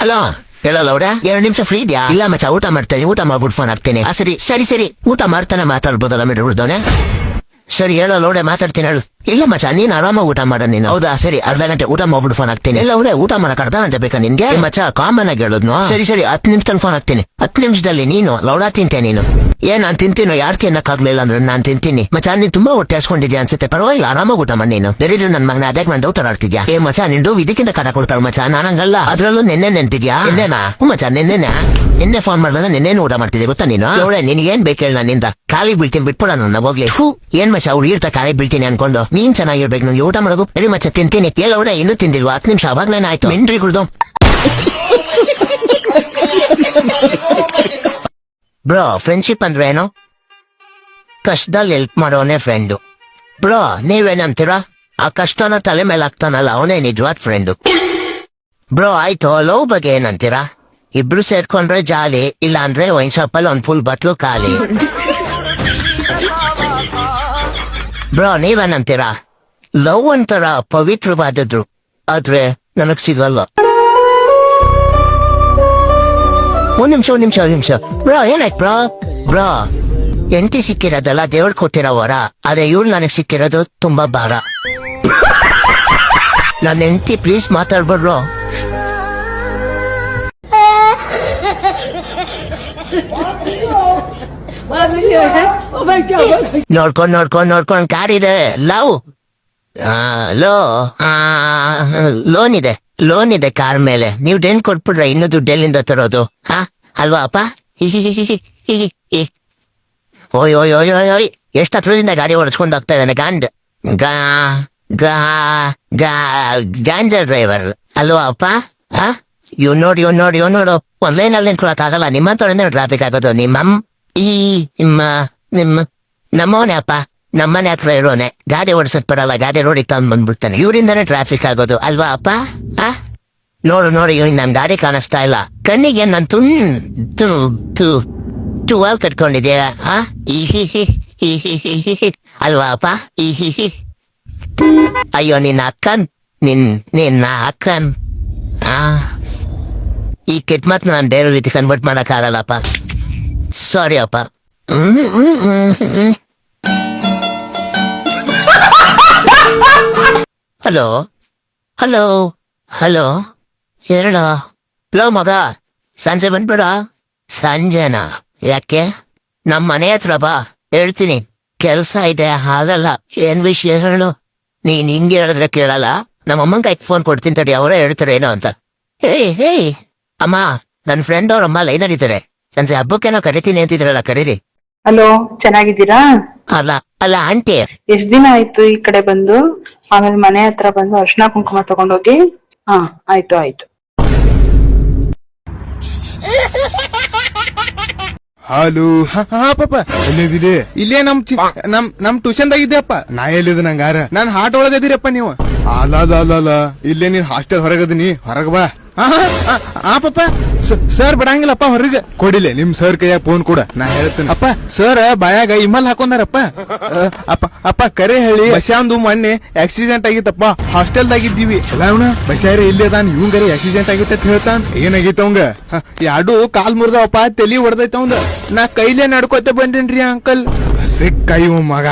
Hello ಹೇಳಲ್ಲ ಅವ್ರ 2 ನಿಮಿಷ ಫ್ರೀ ಇದೆಯಾ? ಇಲ್ಲ ಮಚ್ಚ, ಊಟ ಮಾಡ್ತೇನೆ, ಊಟ ಮಾಡ್ಬಿಟ್ಟು ಫೋನ್ ಹಾಕ್ತೇನೆ. ಸರಿ ಸರಿ ಸರಿ, ಊಟ ಮಾಡ್ತಾನೆ ಮಾತಾಡ್ಬೋದಲ್ಲ ಮೇಡಮ್ ಹುಡ್ದವನೆ. ಸರಿ ಹೇಳೋ ಲೌಡೆ, ಮಾತಾಡ್ತೀನಿ ಹೇಳು. ಇಲ್ಲ ಮಚ್ಚ, ನೀನ್ ಆರಾಮಾಗಿ ಊಟ ಮಾಡ ನೀನು. ಹೌದಾ ಸರಿ, ಅರ್ಧ ಗಂಟೆ ಊಟ ಮಾಡ್ಬಿಟ್ಟು ಫೋನ್ ಹಾಕ್ತೀನಿ. ಇಲ್ಲ ಅವ್ರೆ, ಊಟ ಮಾಡಕ್ ಅರ್ಧ ಗಂಟೆ ಬೇಕಾ ನಿನ್ಗೆ? ಮಚ್ಚ ಕಾಮನ್ ಆಗಿ ಹೇಳೋದ್ನು. ಸರಿ ಸರಿ, 10 ನಿಮಿಷದಲ್ಲಿ ಫೋನ್ ಹಾಕ್ತೀನಿ. 10 ನಿಮಿಷದಲ್ಲಿ ನೀನು ಲೌಡ ತಿಂತೆ ನೀನು. ನಾನ್ ತಿಂತೀನೋ? ಯಾರು ತಿನ್ನಕ್ಕಾಗ್ಲಿಲ್ಲ ಅಂದ್ರೆ ನಾನ್ ತಿಂತೀನಿ. ಮಚ್ಚ ನೀನ್ ತುಂಬಾ ಹೊಟ್ಟೆ ಹಸ್ಕೊಂಡಿದ್ಯಾ ಅನ್ಸುತ್ತೆ, ಪರವಾಗಿಲ್ಲ ಆರಾಮಾಗಿ ಊಟ ಮಾಡಿ ನೀನು. ದರಿದ್ರು ನನ್ ಮಗನ ಅದಕ್ಕೆ ನಾನು ಡೌ ತರಾಡ್ತಿದ್ಯಾ? ಮಚ್ಚ ನಿಂದು ಇದಕ್ಕಿಂತ ಕಟ ಕೊಡ್ತಾಳ ಮಚ್ಚ, ನಾನಂಗಲ್ಲ. ಅದ್ರಲ್ಲೂ ನಿನ್ನೆ ನೆನ್ಪಿದ್ಯಾ? ನಿನ್ನೆನಾ? ಮಚ್ಚ ನಿನ್ನೆ ಫೋನ್ ಮಾಡಿದ್ರೆ ನಿನ್ನೇನು ಊಟ ಮಾಡ್ತಿದ್ದೆ ಗೊತ್ತಾ ನೀನು? ಅವಳೆ ನಿನ್ಗೇನ್ ಬೇಕು ಹೇಳ ನನ್ನಿಂದ? ಖಾಲಿ ಬೀಳ್ತೀನಿ, ಬಿಟ್ಬಿಡ ನನ್ನ ಹೋಗ್ಲಿ. ಏನ್ ಮಚ್ಚ ಅವ್ರು ಇರ್ತಾ ಖಾಲಿ ಬೀಳ್ತೀನಿ ಅನ್ಕೊಂಡು? ನೀನ್ ಚೆನ್ನಾಗಿರ್ಬೇಕು, ನಂಗೆ ಊಟ ಮಾಡೋದು. ಸರಿ ಮಚ್ಚ ತಿಂತೀನಿ. ಅವಳೆ ಇನ್ನೂ ತಿಂದಿಲ್ವಾ? 10 ನಿಮಿಷ ಅವಾಗ್ಲೇನ ಆಯ್ತು. ಮಿಂಡ್ರಿ ಕುಡ್ದು ಬ್ರೋ, ಫ್ರೆಂಡ್ಶಿಪ್ ಅಂದ್ರೆ ಏನು? ಕಷ್ಟದಲ್ಲಿ ಹೆಲ್ಪ್ ಮಾಡೋನೇ ಫ್ರೆಂಡು. ಬ್ರೋ ನೀವೇನಂತೀರಾ? ಆ ಕಷ್ಟನ ತಲೆ ಮೇಲೆ ಹಾಕ್ತಾನಲ್ಲ ಅವನೇ ನಿಜವಾದ ಫ್ರೆಂಡು. ಬ್ರೋ ಆಯ್ತು, ಲವ್ ಬಗ್ಗೆ ಏನಂತೀರಾ? ಇಬ್ರು ಸೇರ್ಕೊಂಡ್ರೆ ಜಾಲಿ, ಇಲ್ಲ ಅಂದ್ರೆ ವೈನ್ ಶಾಪಲ್ಲಿ ಒಂದ್ ಫುಲ್ ಬಟ್ಲು ಖಾಲಿ. ಬ್ರೋ ನೀವೇನಂತೀರಾ? ಲವ್ ಒಂಥರ ಪವಿತ್ರವಾದದ್ರು, ಆದ್ರೆ ನನಗ್ ಸಿಗಲ್ಲ. ಒಂದ್ ನಿಮಿಷ ಬ್ರೋ, ಏನಾಯ್ತು ಬ್ರೋ? ಬ್ರೋ ಹೆಂಡತಿ ಸಿಕ್ಕಿರೋದಲ್ಲ ದೇವ್ರು ಕೊಟ್ಟಿರೋ ವರ, ಆದ್ರೆ ಇವ್ಳು ನನಗ್ ಸಿಕ್ಕಿರೋದು ತುಂಬಾ ಭಾರ. ನನ್ನ ಹೆಂಡತಿ ಪ್ಲೀಸ್ ಮಾತಾಡ್ಬಿಡ್ರು. ನೋಡ್ಕೊಂಡ್ ಕಾರ್ ಇದೆ. ಲವ್ ಲೋನ್ ಇದೆ ಕಾರ್ ಮೇಲೆ. ನೀವ್ ಡೆಂಟ್ ಕೊಟ್ಬಿಡ್ರೆ ಇನ್ನು ದುಡ್ಡು ಎಲ್ಲಿಂದ ತರೋದು? ಅಲ್ವಾ ಅಪ್ಪ? ಓಯ್ ಓಯ್ ಓಯ್ ಓಯ್ ಓಯ್, ಎಷ್ಟು ಹತ್ರದಿಂದ ಗಾಡಿ ಓಡಿಸ್ಕೊಂಡು ಹೋಗ್ತಾ ಇದ್ದಾನೆ ಗಾಂಜಾ ಡ್ರೈವರ್ ಅಲ್ವಾ ಅಪ್ಪ? ಇವ್ ನೋಡು ಒಂದ್ ಲೈನಲ್ಲಿ ನಿಂತ್ಕೊಳಕ್ ಆಗಲ್ಲ. ನಿಮ್ಮಂತವ್ರಿಂದ ಟ್ರಾಫಿಕ್ ಆಗೋದು. ನಮ್ಮವನೇ ಅಪ್ಪ, ನಮ್ಮನೆ ಹತ್ರ ಇರೋನೆ. ಗಾಡಿ ಓಡಿಸಕ್ ಬರಲ್ಲ, ಗಾಡಿ ರೋಡಿಗೆ ತಂದ್ ಬಂದ್ಬಿಡ್ತಾನೆ. ಇವರಿಂದಾನೇ ಟ್ರಾಫಿಕ್ ಆಗೋದು ಅಲ್ವಾ ಅಪ್ಪ? ನೋಡು ಇವ್ ನನ್ ಗಾಡಿ ಕಾಣಿಸ್ತಾ ಇಲ್ಲ. ಕಣ್ಣಿಗೆ ನಾನ್ ಟುವಾಲ್ ಕಟ್ಕೊಂಡಿದ್ಯಾ? ಅಲ್ವಾ ಅಪ್ಪ? ಅಯ್ಯೋ ನಿನ್ನ ಅಕ್ಕನ್ ಈ ಕೆಟ್ಟ ಮಾತ್ ನಾನು ಬೇರೆ ರೀತಿ ಕನ್ವರ್ಟ್ ಮಾಡಕ್ ಆಗಲ್ಲಪ್ಪ. ಸಾರಿ ಅಪ್ಪ. ಹಲೋ ಹಲೋ ಹಲೋ ಹೇಳ. ಲೋ ಮಗ, ಸಂಜೆ ಬಂದ್ಬಿಡ. ಸಂಜೆನಾ? ಯಾಕೆ? ನಮ್ಮ ಮನೆ ಹತ್ರ ಬಾ, ಹೇಳ್ತೀನಿ. ಕೆಲ್ಸ ಇದೆ, ಆಗಲ್ಲ. ಏನ್ ವಿಷಯ ಹೇಳು. ನೀನ್ ಹಿಂಗೆ ಹೇಳಿದ್ರೆ ಕೇಳಲ್ಲ. ನಮ್ಮಮ್ಮಂಗೆ ಫೋನ್ ಕೊಡ್ತೀನಿ ತಡಿ, ಅವರೇ ಹೇಳ್ತಾರೆ ಏನೋ ಅಂತ. ಹೇಯ್ ಅಮ್ಮ, ನನ್ ಫ್ರೆಂಡ್ ಅವ್ರಮ್ಮ ಲೈನ್ ಹಿಡಿತಾರೆ. ಸಂಜೆ ಹಬ್ಬಕ್ಕೇನೋ ಕರಿತೀನಿ ಅಂತಿದ್ರಲ್ಲ, ಕರೀರಿ. ಹಲೋ, ಚೆನ್ನಾಗಿದ್ದೀರಾ? ಅಲ್ಲ ಆಂಟಿ, ಎಷ್ಟ್ ದಿನ ಆಯ್ತು ಈ ಕಡೆ ಬಂದು? ಆಮೇಲೆ ಮನೆ ಹತ್ರ ಬಂದು ಅರ್ಶಿನ ಕುಂಕುಮ ತಗೊಂಡೋಗಿ. ಆಯ್ತು. ಹಾಲು ಪಾಪ ಎಲ್ಲಿದ್ದೀರಿ? ಇಲ್ಲೇ ನಮ್ ಟ್ಯೂಷನ್ದಾಗಿದ್ದೆಪ್ಪ. ನಾ ಎಲ್ಲಿದ ನಂಗಾರ? ನಾನ್ ಹಾಟ್ ಒಳಗದಿರಪ್ಪ ನೀವು. ಅಲ್ಲ ಇಲ್ಲೇ ನೀನ್ ಹಾಸ್ಟೆಲ್ ಹೊರಗದಿನಿ, ಹೊರಗ ಬಾ. ಪಾಪ ಸರ್ ಬಿಡಂಗಿಲ್ಲಪ್ಪ ಹೊರಗೆ. ಕೊಡಿಲೆ ನಿಮ್ ಸರ್ ಕೈಯಾಗ ಫೋನ್ ಕೂಡ, ನಾ ಹೇಳ್ತೇನೆ. ಅಪ್ಪ ಸರ್ ಬಾಯಾಗ ಇಮಲ್ ಹಾಕೊಂಡಾರಪ್ಪ. ಅಪ್ಪ ಕರೆ ಹೇಳಿ, ಬಸ್ಯಾಂದು ಮೊನ್ನೆ ಆಕ್ಸಿಡೆಂಟ್ ಆಗಿತ್ತಪ್ಪ. ಹಾಸ್ಟೆಲ್ದಾಗಿದ್ದೀವಿ ಎಲ್ಲ. ಅವನ ಬಸ್ಯಾರಿ ಇಲ್ಲೇ ಅದಾನ, ಇವಂಗಾರ ಆಕ್ಸಿಡೆಂಟ್ ಆಗಿತ್ತ ಅಂತ ಹೇಳ್ತಾನ. ಏನಾಗಿತ್ತ ಅವಂಗ? ಎರಡು ಕಾಲ್ ಮುರ್ದವಪ್ಪ, ತಲಿ ಹೊಡೆದೈತ ಅವಂಗ. ನಾ ಕೈಲೇ ನಡ್ಕೋತ ಬಂದೇನ್ರಿ ಅಂಕಲ್. ಸಿಕ್ಕ ಇವ್ ಮಗ.